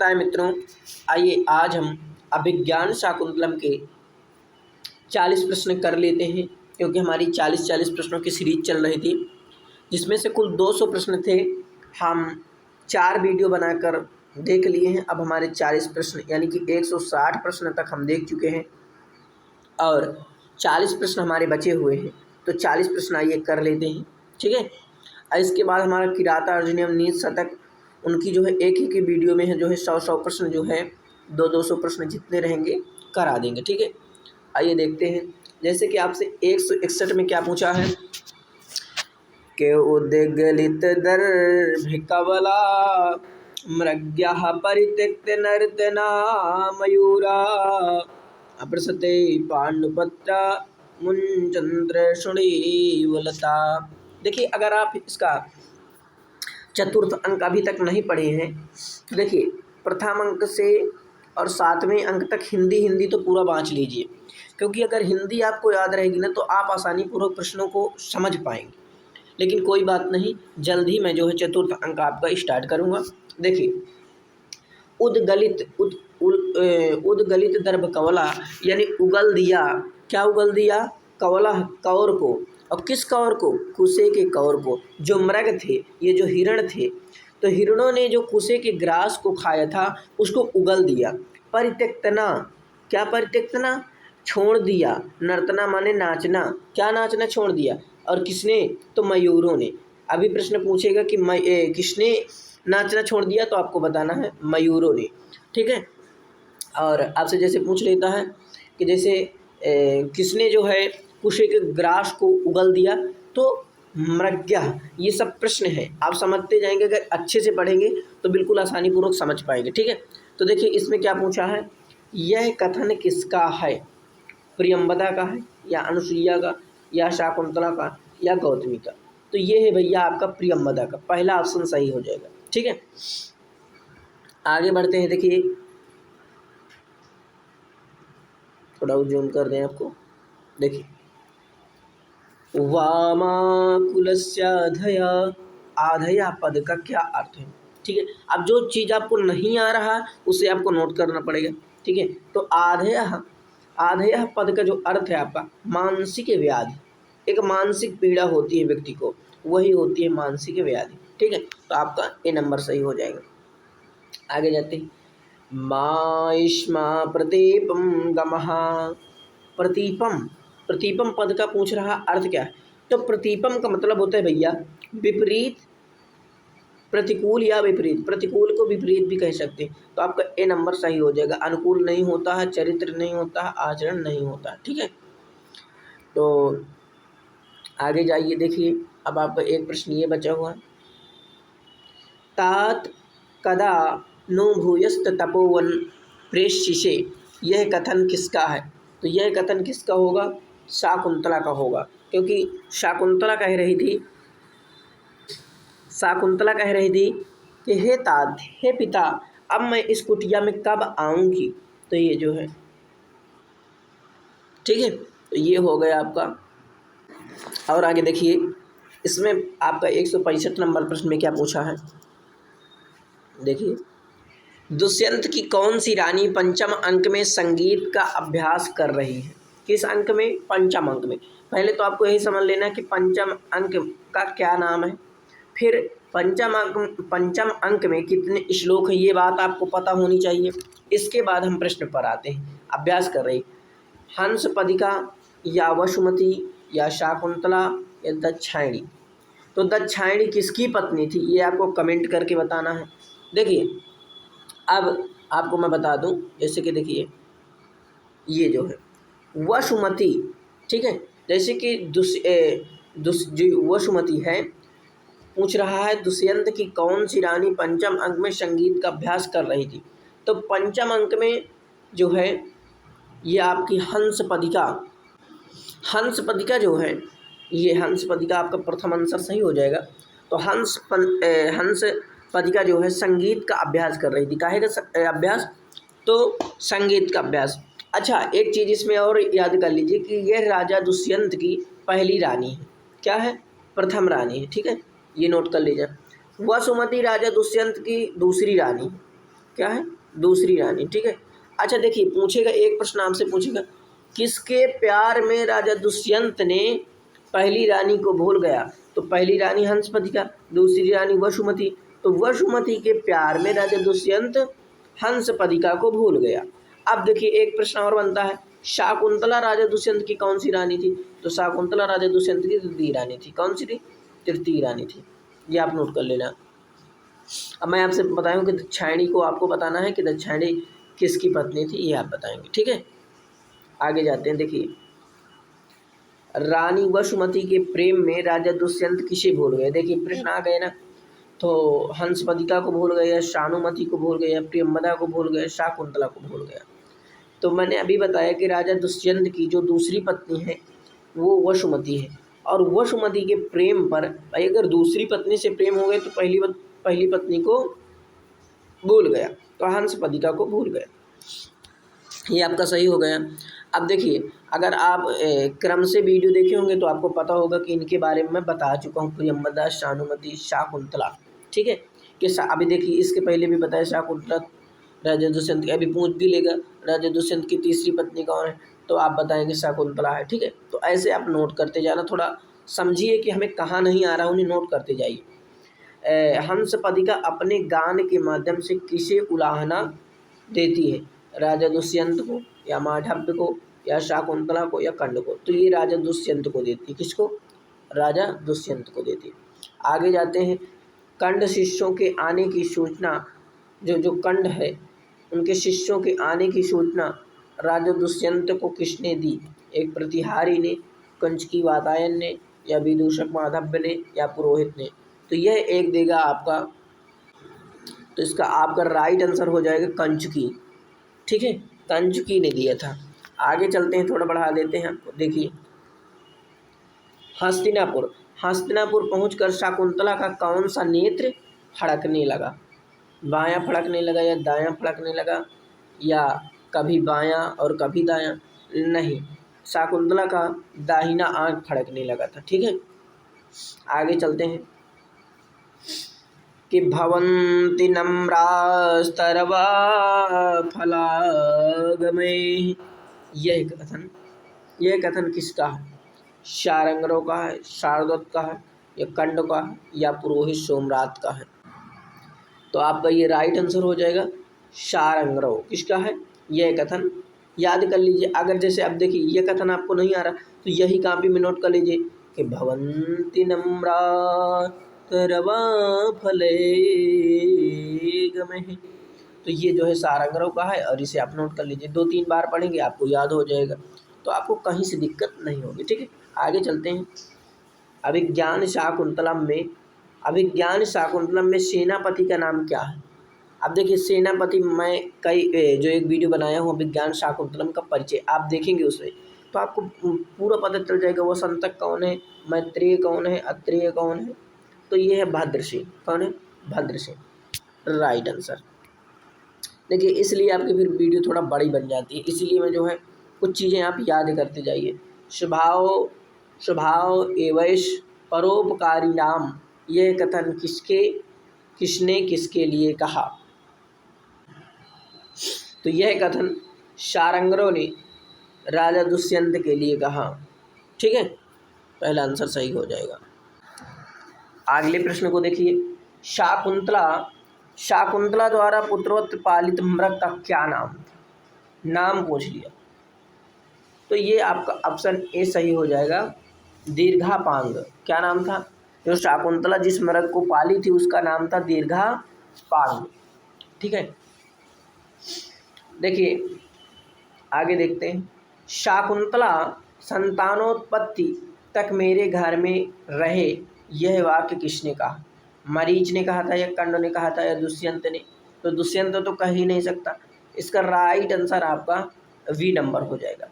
है मित्रों, आइए आज हम अभिज्ञान शाकुंतलम के 40 प्रश्न कर लेते हैं, क्योंकि हमारी 40 प्रश्नों की सीरीज चल रही थी, जिसमें से कुल 200 प्रश्न थे। हम 4 वीडियो बनाकर देख लिए हैं। अब हमारे 40 प्रश्न यानी कि 160 प्रश्न तक हम देख चुके हैं और 40 प्रश्न हमारे बचे हुए हैं। तो 40 प्रश्न आइए कर लेते हैं, ठीक है। और इसके बाद हमारा किराता अर्जुनियम नीत शतक, उनकी जो है एक ही की वीडियो में है, जो है 100 प्रश्न जो है 200 प्रश्न जितने रहेंगे करा देंगे, ठीक है। आइए देखते हैं। जैसे कि आपसे 161 में क्या पूछा है कि उद्गलित दर्भिकवला मृग्याः परित्यक्त नर्तना मयूरा अप्रसते पांडुपत्रा मुंचंद्र शुणीवलता। देखिए, अगर आप इसका चतुर्थ अंक अभी तक नहीं पढ़े हैं तो देखिए, प्रथम अंक से और 7वें अंक तक हिंदी तो पूरा बाँच लीजिए, क्योंकि अगर हिंदी आपको याद रहेगी ना तो आप आसानी पूर्वक प्रश्नों को समझ पाएंगे। लेकिन कोई बात नहीं, जल्द ही मैं जो है चतुर्थ अंक आपका स्टार्ट करूँगा। देखिए, उद्गलित दर्भ कवला यानी उगल दिया। क्या उगल दिया? कवला, कौर को। और किस कौर को? कुसे के कौर को। जो मृग थे, ये जो हिरण थे, तो हिरणों ने जो कुसे के ग्रास को खाया था उसको उगल दिया। परित्यक्तना, क्या परित्यक्तना? छोड़ दिया। नर्तना माने नाचना। क्या नाचना छोड़ दिया? और किसने? तो मयूरों ने। अभी प्रश्न पूछेगा कि किसने नाचना छोड़ दिया, तो आपको बताना है मयूरों ने, ठीक है। और आपसे जैसे पूछ लेता है कि जैसे किसने जो है कुशे के ग्रास को उगल दिया, तो मृग्या। ये सब प्रश्न है, आप समझते जाएंगे। अगर अच्छे से पढ़ेंगे तो बिल्कुल आसानी पूर्वक समझ पाएंगे, ठीक है। तो देखिए, इसमें क्या पूछा है, यह कथन किसका है? प्रियंवदा का है, या अनुसुईया का, या शाकुंतला का, या गौतमी का? तो ये है भैया आपका प्रियंवदा का। पहला ऑप्शन सही हो जाएगा, ठीक है। आगे बढ़ते हैं। देखिए, थोड़ा जूम कर दें आपको। देखिए, वामाकुलस्याधया, आधया पद का क्या अर्थ है, ठीक है। अब जो चीज़ आपको नहीं आ रहा उसे आपको नोट करना पड़ेगा, ठीक है। तो आधया पद का जो अर्थ है आपका मानसिक व्याधि। एक मानसिक पीड़ा होती है व्यक्ति को, वही होती है मानसिक व्याधि, ठीक है। तो आपका ए नंबर सही हो जाएगा। आगे जाते हैं। माइष्मा प्रतीपम गमः। प्रतीपम, प्रतीपम पद का पूछ रहा अर्थ क्या है? तो प्रतीपम का मतलब होता है भैया विपरीत, प्रतिकूल या विपरीत। प्रतिकूल को विपरीत भी कह सकते हैं। तो आपका ए नंबर सही हो जाएगा। अनुकूल नहीं होता है, चरित्र नहीं होता है, आचरण नहीं होता, ठीक है। तो आगे जाइए। देखिए, अब आपका एक प्रश्न ये बचा हुआ है, तात कदा नो भूयस्त तपोवन प्रेषिषे। यह कथन किसका है? तो यह कथन किसका होगा? शाकुंतला का होगा, क्योंकि शाकुंतला कह रही थी कि हे तात, हे पिता, अब मैं इस कुटिया में कब आऊँगी। तो ये जो है, ठीक है। तो ये हो गया आपका। और आगे देखिए, इसमें आपका 165 नंबर प्रश्न में क्या पूछा है। देखिए, दुष्यंत की कौन सी रानी पंचम अंक में संगीत का अभ्यास कर रही है? किस अंक में? पंचम अंक में। पहले तो आपको यही समझ लेना कि पंचम अंक का क्या नाम है, फिर पंचम अंक में कितने श्लोक है, ये बात आपको पता होनी चाहिए। इसके बाद हम प्रश्न पर आते हैं। अभ्यास कर रही, हंस पदिका, या वसुमती, या शाकुंतला, या दक्षायणी। तो दक्षायणी किसकी पत्नी थी, ये आपको कमेंट करके बताना है। देखिए, अब आपको मैं बता दूं, जैसे कि देखिए, ये जो है वसुमती, ठीक है। जैसे कि जो वसुमती है, पूछ रहा है दुष्यंत की कौन सी रानी पंचम अंक में संगीत का अभ्यास कर रही थी। तो पंचम अंक में जो है ये आपकी हंस पदिका जो है, ये हंस पदिका आपका प्रथम आंसर सही हो जाएगा। तो हंस पदिका जो है संगीत का अभ्यास कर रही थी। काहे का अभ्यास? तो संगीत का अभ्यास। अच्छा, एक चीज़ इसमें और याद कर लीजिए कि यह राजा दुष्यंत की पहली रानी है। क्या है? प्रथम रानी है, ठीक है। ये नोट कर लीजिए। वसुमती राजा दुष्यंत की दूसरी रानी। क्या है, दूसरी रानी। ठीक है। अच्छा देखिए, पूछेगा एक प्रश्न आपसे, पूछेगा किसके प्यार में राजा दुष्यंत ने पहली रानी को भूल गया? तो पहली रानी हंसपतिका, दूसरी रानी वसुमती। तो वसुमती के प्यार में राजा दुष्यंत हंसपतिका को भूल गया। अब देखिए एक प्रश्न और बनता है, शाकुंतला राजा दुष्यंत की कौन सी रानी थी? तो शाकुंतला राजा दुष्यंत की तृतीय रानी थी। कौन सी थी? तृतीय रानी थी। ये आप नोट कर लेना। अब मैं आपसे बताऊं कि दक्षायणी को आपको बताना है कि दक्षायणी किसकी पत्नी थी, ये आप बताएंगे। ठीक है, आगे जाते हैं। देखिए, रानी वसुमती के प्रेम में राजा दुष्यंत किसे भूल गए? देखिए प्रश्न आ गए ना। तो हंसपतिका को भूल गया, शानुमति को भूल गया, प्रियंवदा को भूल गया, शाकुंतला को भूल गया। तो मैंने अभी बताया कि राजा दुष्यंत की जो दूसरी पत्नी है वो वसुमती है, और वसुमती के प्रेम पर भाई अगर दूसरी पत्नी से प्रेम हो गए तो पहली पत्नी को भूल गया, तो हंसपतिका को भूल गया। ये आपका सही हो गया। अब देखिए, अगर आप क्रम से वीडियो देखे होंगे तो आपको पता होगा कि इनके बारे में मैं बता चुका हूँ, प्रियंवदा, शानुमति, शाकुंतला। ठीक है, कि अभी देखिए इसके पहले भी बताया शाकुंतला राजा दुष्यंत की, अभी पूछ भी लेगा राजा दुष्यंत की तीसरी पत्नी कौन है, तो आप बताएंगे शाकुंतला है। ठीक है, तो ऐसे आप नोट करते जाना, थोड़ा समझिए कि हमें कहाँ नहीं आ रहा, उन्हें नोट करते जाइए। हंसपतिका अपने गान के माध्यम से किसे उलाहना देती है? राजा दुष्यंत को, या माधव्य को, या शाकुंतला को, या कंड को? तो ये राजा दुष्यंत को देती है। किसको? राजा दुष्यंत को देती है। आगे जाते हैं। कंड शिष्यों के आने की सूचना, जो कंड है उनके शिष्यों के आने की सूचना राजा दुष्यंत को किसने दी? एक प्रतिहारी ने, कंचकी वातायन ने, या विदूषक माधव्य ने, या पुरोहित ने? तो यह एक देगा आपका, तो इसका आपका राइट आंसर हो जाएगा कंचकी। ठीक है, कंचकी ने दिया था। आगे चलते हैं, थोड़ा बढ़ा देते हैं आपको। देखिए, हस्तिनापुर पहुंचकर शाकुंतला का कौन सा नेत्र फड़कने लगा? बायां फड़कने लगा, या दायां फड़कने लगा, या कभी बायां और कभी दायां? नहीं, शाकुंतला का दाहिना आंख फड़कने लगा था। ठीक है, आगे चलते हैं कि भवन्ति नम्रास्तरवा फलागमे, यह कथन किसका है? शारंगरों का है, शार्दूल का है, या कंड का है, या पुरोहित सोमरात का है? तो आपका ये राइट आंसर हो जाएगा शारंगरों। किसका है यह कथन? याद कर लीजिए। अगर जैसे अब देखिए यह कथन आपको नहीं आ रहा तो यही कॉपी में नोट कर लीजिए कि भवन्ति नम्रा तरवा फले गमे, तो ये जो है शारंगरों का है, और इसे आप नोट कर लीजिए। 2-3 बार पढ़ेंगे आपको याद हो जाएगा, तो आपको कहीं से दिक्कत नहीं होगी। ठीक है, आगे चलते हैं। अभिज्ञान शाकुंतलम में सेनापति का नाम क्या है? अब देखिए सेनापति, मैं जो एक वीडियो बनाया हूँ अभिज्ञान शाकुंतलम का परिचय, आप देखेंगे उसमें तो आपको पूरा पता चल जाएगा वो संतक कौन है, मैत्रेय कौन है, अत्रेय कौन है। तो ये है भद्रसेन। कौन है? Bhadrasen, right answer. देखिए इसलिए आपकी फिर वीडियो थोड़ा बड़ी बन जाती है, इसीलिए मैं जो है कुछ चीज़ें आप याद करते जाइए। स्वभाव एवैश परोपकारी नाम, यह कथन किसने किसके लिए कहा? तो यह कथन शारंगरों ने राजा दुष्यंत के लिए कहा। ठीक है, पहला आंसर सही हो जाएगा। अगले प्रश्न को देखिए। शाकुंतला द्वारा पुत्रवत पालित मृग का क्या नाम था? नाम पूछ लिया, तो ये आपका ऑप्शन ए सही हो जाएगा, दीर्घापांग। क्या नाम था? जो शाकुंतला जिस मृग को पाली थी उसका नाम था दीर्घापांग। ठीक है, देखिए आगे देखते हैं। शाकुंतला संतानोत्पत्ति तक मेरे घर में रहे, यह वाक्य किसने कहा? मरीच ने कहा था, या कंड ने कहा था, या दुष्यंत ने? तो दुष्यंत तो कह ही नहीं सकता। इसका राइट आंसर आपका वी नंबर हो जाएगा।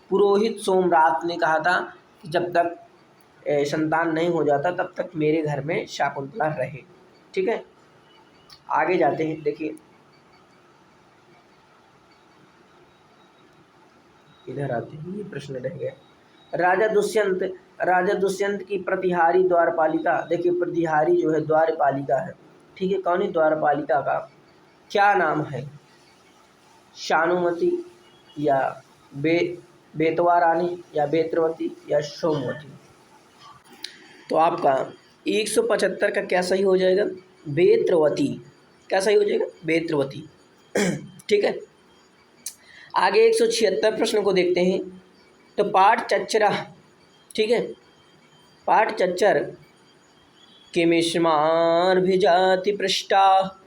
पुरोहित सोमरात ने कहा था कि जब तक संतान नहीं हो जाता तब तक मेरे घर में शाकुंतला रहे। ठीक है, आगे जाते हैं। देखिए इधर आते हैं, ये प्रश्न रह गया। राजा दुष्यंत की प्रतिहारी द्वारपालिका, देखिए प्रतिहारी जो है द्वारपालिका है। ठीक है, कौन है? द्वारपालिका का क्या नाम है? शानुमती या बेतवा रानी या बेत्रवती या सोमवती? तो आपका 175 का क्या सही हो जाएगा? बेत्रवती। क्या सही हो जाएगा? बेत्रवती। ठीक है। आगे 176 प्रश्न को देखते हैं। तो पाठ चच्चरा, ठीक है, पाठ चच्चर किमिष्मार भिजाति पृष्ठा,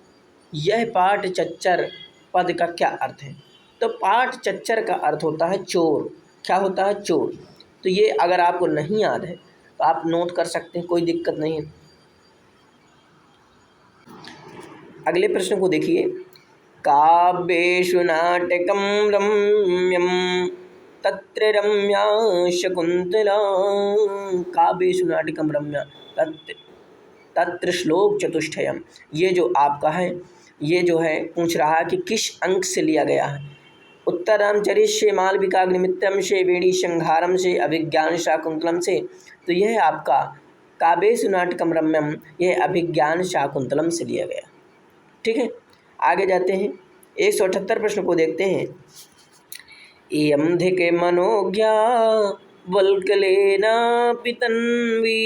यह पाठ चच्चर पद का क्या अर्थ है? तो पाठ चच्चर का अर्थ होता है चोर। क्या होता है? चोर। तो ये अगर आपको नहीं याद है तो आप नोट कर सकते हैं, कोई दिक्कत नहीं है। अगले प्रश्न को देखिए। काव्येषु नाटकं रम्यं तत्र रम्या शकुन्तला, काव्येषु नाटकं रम्या तत्र श्लोक चतुष्टयम्। ये जो आपका है, ये जो है पूछ रहा है कि किस अंक से लिया गया है। उत्तरम चरिष्ये मालविकाग्निमित्रम से वेणी संहारम से अभिज्ञान शाकुंतलम से। तो यह है आपका काव्येषु नाटकं रम्यम, यह अभिज्ञान शाकुंतलम से लिया गया। ठीक है, आगे जाते हैं। 178 प्रश्न को देखते हैं। इयं धिके मनोज्ञा वल्कलेना पितन्वी,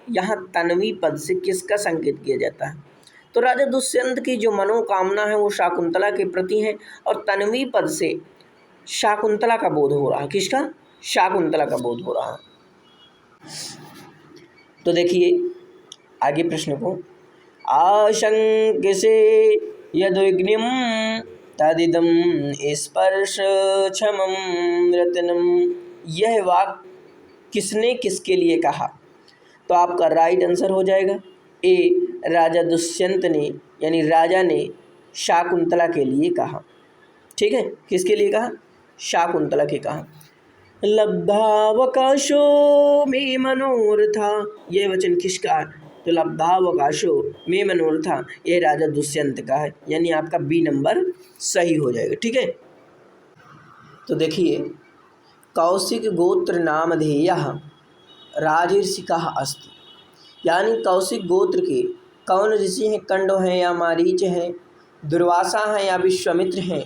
यहाँ तन्वी पद से किसका संकेत किया जाता है? तो राजा दुष्यंत की जो मनोकामना है वो शाकुंतला के प्रति है, और तन्वी पद से शाकुंतला का बोध हो रहा है। किसका? शाकुंतला का बोध हो रहा है। तो देखिए आगे प्रश्न को। आशंक्यसे यद्विघ्नं तदिदं स्पर्श क्षमं रत्नम, यह वाक्य किसने किसके लिए कहा? तो आपका राइट आंसर हो जाएगा ए, राजा दुष्यंत ने यानी राजा ने शाकुंतला के लिए कहा। ठीक है, किसके लिए कहा? शाकुंतला के कहा। लब्धावकाशो मे मनोरथा, यह वचन किसका है? तो लब्धावकाशो मे मनोरथा, यह राजा दुष्यंत का है, यानी आपका बी नंबर सही हो जाएगा। ठीक है। तो देखिए कौशिक गोत्र नामधेयः राजर्षिकः अस्ति, यानी कौशिक गोत्र के कौन ऋषि हैं? कंडो हैं या मारीच हैं, दुर्वासा हैं या विश्वामित्र हैं?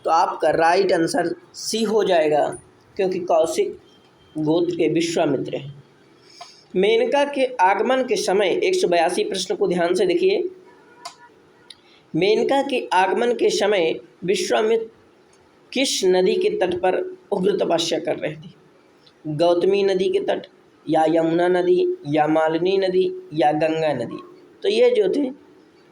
तो आपका राइट आंसर सी हो जाएगा, क्योंकि कौशिक गोत्र के विश्वामित्र हैं। मेनका के आगमन के समय 182 प्रश्न को ध्यान से देखिए। मेनका के आगमन के समय विश्वामित्र किस नदी के तट पर उग्र तपस्या कर रहे थे? गौतमी नदी के तट, या यमुना नदी, या मालिनी नदी, या गंगा नदी? तो ये जो थे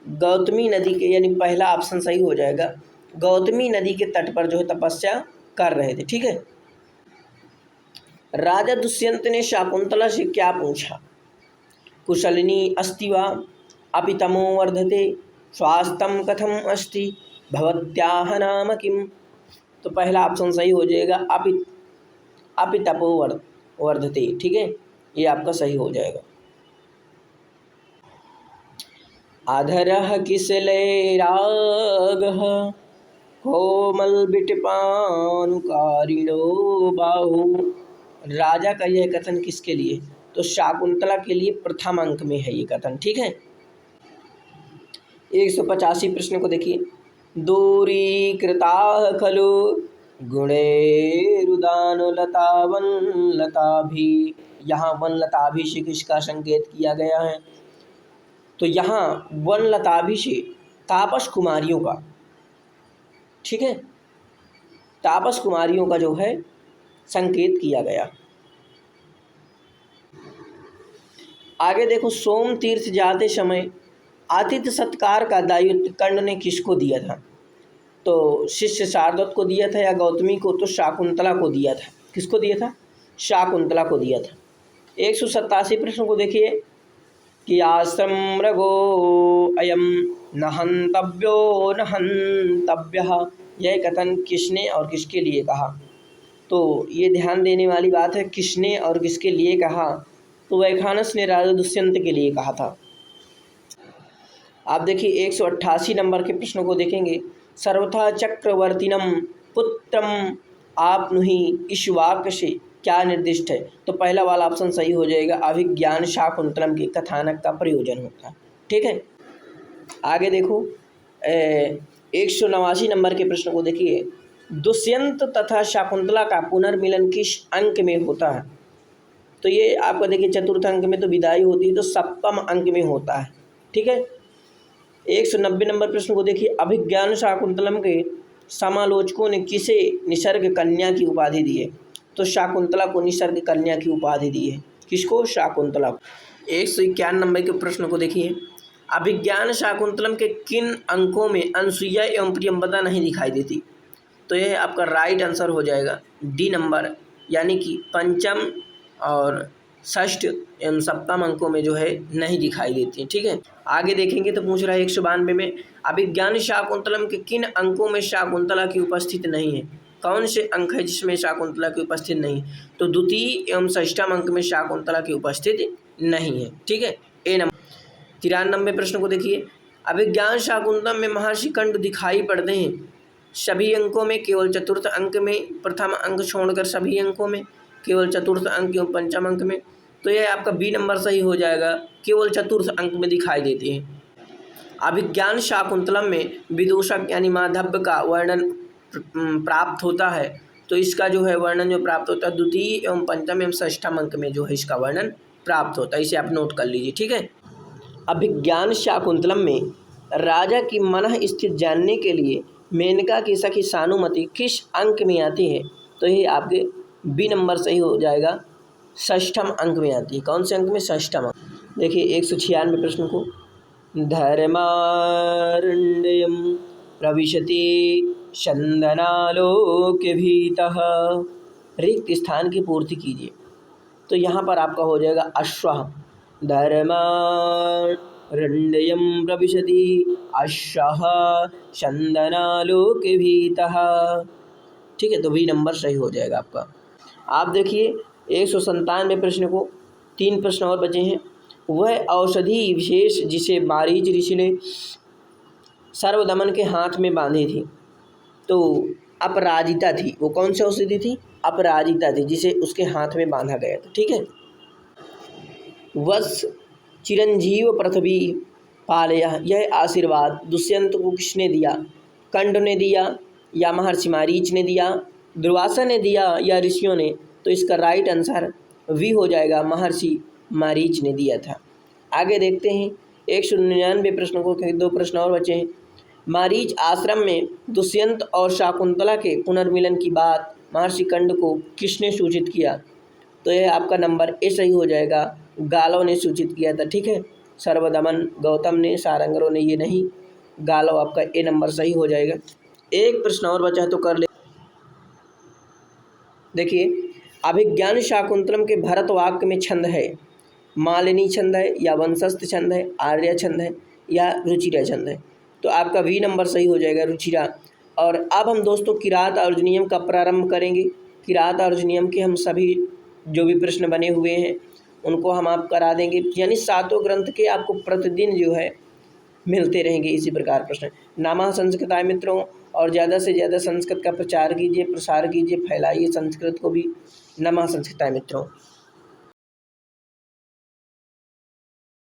गौतमी नदी के, यानी पहला ऑप्शन सही हो जाएगा, गौतमी नदी के तट पर जो है तपस्या कर रहे थे। ठीक है। राजा दुष्यंत ने शाकुंतला से क्या पूछा? कुशलिनी अस्ति वा, अपि तमो वर्धते, स्वास्थ्यं कथम अस्ति, भवत्याः नाम किम? तो पहला ऑप्शन सही हो जाएगा, अपि तपो वर्धते। ठीक है, ये आपका सही हो जाएगा। अधरः किसलैरागः कोमलविटपानुकारिणो बाहु, राजा का यह कथन किसके लिए? तो शाकुंतला के लिए प्रथम अंक में है ये कथन। ठीक है। 185 प्रश्न को देखिए। दूरीकृताः खलु गुणैरुदानलता वनलताभि, यहाँ वनलताभि से किसका संकेत किया गया है? तो यहाँ वनलताभि से तापस कुमारियों का, ठीक है, तापस कुमारियों का जो है संकेत किया गया। आगे देखो, सोम तीर्थ जाते समय आतिथ्य सत्कार का दायित्व कर्ण ने किसको दिया था? तो शिष्य शार्दूल को दिया था या गौतमी को? तो शाकुंतला को दिया था। किसको दिया था? शाकुंतला को दिया था। 187 प्रश्न को देखिए कि आश्रम मृगो अयम न हन्तव्यो न हन्तव्यः, यह कथन किसने और किसके लिए कहा? तो ये ध्यान देने वाली बात है, किसने और किसके लिए कहा? तो वैखानस ने राजा दुष्यंत के लिए कहा था। आप देखिए 188 नंबर के प्रश्नों को देखेंगे। सर्वथा चक्रवर्तिनम पुत्रम आपनुहि, इस वाक्य से क्या निर्दिष्ट है? तो पहला वाला ऑप्शन सही हो जाएगा, अभिज्ञान शाकुंतलम के कथानक का प्रयोजन होता है। ठीक है। आगे देखो 189 नंबर के प्रश्न को देखिए। दुष्यंत तथा शकुंतला का पुनर्मिलन किस अंक में होता है? तो ये आपका देखिए चतुर्थ अंक में तो विदाई होती है, तो सप्तम अंक में होता है। ठीक है। 190 नंबर प्रश्न को देखिए। अभिज्ञान शाकुंतलम के समालोचकों ने किसे निसर्ग कन्या की उपाधि दी है? तो शाकुंतला को निसर्ग कन्या की उपाधि दी है। किसको? शाकुंतला। 151 नंबर के प्रश्न को देखिए। अभिज्ञान शाकुंतलम के किन अंकों में अनसुईया एवं प्रियंवदा नहीं दिखाई देती? तो यह आपका राइट आंसर हो जाएगा डी नंबर, यानी कि पंचम और षष्ठ एवं सप्तम अंकों में जो है नहीं दिखाई देती है। ठीक है। आगे देखेंगे तो पूछ रहा है 192 में, अभिज्ञान शाकुंतलम के किन अंकों में शाकुंतला की उपस्थिति नहीं है? कौन से अंक है जिसमें शाकुंतला की उपस्थिति नहीं? तो द्वितीय एवं षष्ठम अंक में शाकुंतला की उपस्थिति नहीं है। ठीक है। ए नंबर। 93 प्रश्न को देखिए। अभिज्ञान शाकुंतलम में महर्षि कंड दिखाई पड़ते हैं सभी अंकों में, केवल चतुर्थ अंक में, प्रथम अंक छोड़कर सभी अंकों में, केवल चतुर्थ अंक एवं पंचम अंक में। तो यह आपका बी नंबर सही हो जाएगा, केवल चतुर्थ अंक में दिखाई देते हैं। अभिज्ञान शाकुंतलम में विदूषक यानी माधव्य का वर्णन प्राप्त होता है, तो इसका जो है वर्णन जो प्राप्त होता है द्वितीय एवं पंचम एवं षष्ठम अंक में जो है इसका वर्णन प्राप्त होता है। इसे आप नोट कर लीजिए। ठीक है। अभिज्ञान शाकुंतलम में राजा की मनः स्थिति जानने के लिए मेनका की सखी सानुमति किस अंक में आती है? तो ये आपके बी नंबर सही हो जाएगा, षष्ठम अंक में आती है। कौन से अंक में? षष्ठम अंक। देखिए 196 प्रश्न को। धर्मारण्यम प्रविशति चंदनालोक भीतः, रिक्त स्थान की पूर्ति कीजिए। तो यहाँ पर आपका हो जाएगा अश्वः। धर्मारण्यम प्रविशति अश्वः चंदनालोक भीतः। ठीक है। तो बी नंबर सही हो जाएगा आपका। आप देखिए 197 प्रश्न को, 3 प्रश्न और बचे हैं। वह औषधि विशेष जिसे मारीच ऋषि ने सर्वदमन के हाथ में बांधी थी, तो अपराजिता थी। वो कौन सी औषधि थी? अपराजिता थी, जिसे उसके हाथ में बांधा गया था। ठीक है। वत्स चिरंजीव पृथ्वी पालय, यह आशीर्वाद दुष्यंत को किसने दिया? कंड ने दिया या महर्षि मारीच ने दिया, दुर्वासा ने दिया या ऋषियों ने? तो इसका राइट आंसर वी हो जाएगा, महर्षि मारीच ने दिया था। आगे देखते हैं 199 प्रश्नों को, 2 प्रश्न और बचे हैं। मारीच आश्रम में दुष्यंत और शाकुंतला के पुनर्मिलन की बात महर्षि कंड को किसने सूचित किया? तो यह आपका नंबर ए सही हो जाएगा, गालव ने सूचित किया था। ठीक है। सर्वदमन गौतम ने, सारंगरों ने ये नहीं, गालव आपका ए नंबर सही हो जाएगा। एक प्रश्न और बचा है तो कर ले। देखिए अभिज्ञान शाकुंतलम के भरत वाक्य में छंद है मालिनी छंद है या वंशस्थ छंद है, आर्य छंद है या रुचिरा छंद है? तो आपका वी नंबर सही हो जाएगा, रुचिरा। और अब हम दोस्तों किरात अर्जुनियम का प्रारंभ करेंगे। किरात अर्जुनियम के हम सभी जो भी प्रश्न बने हुए हैं उनको हम आप करा देंगे, यानी 7 ग्रंथ के आपको प्रतिदिन जो है मिलते रहेंगे इसी प्रकार प्रश्न। नमः संस्कृताय मित्रों, और ज़्यादा से ज़्यादा संस्कृत का प्रचार कीजिए, प्रसार कीजिए, फैलाइए संस्कृत को भी। नमः संस्कृताय मित्रों।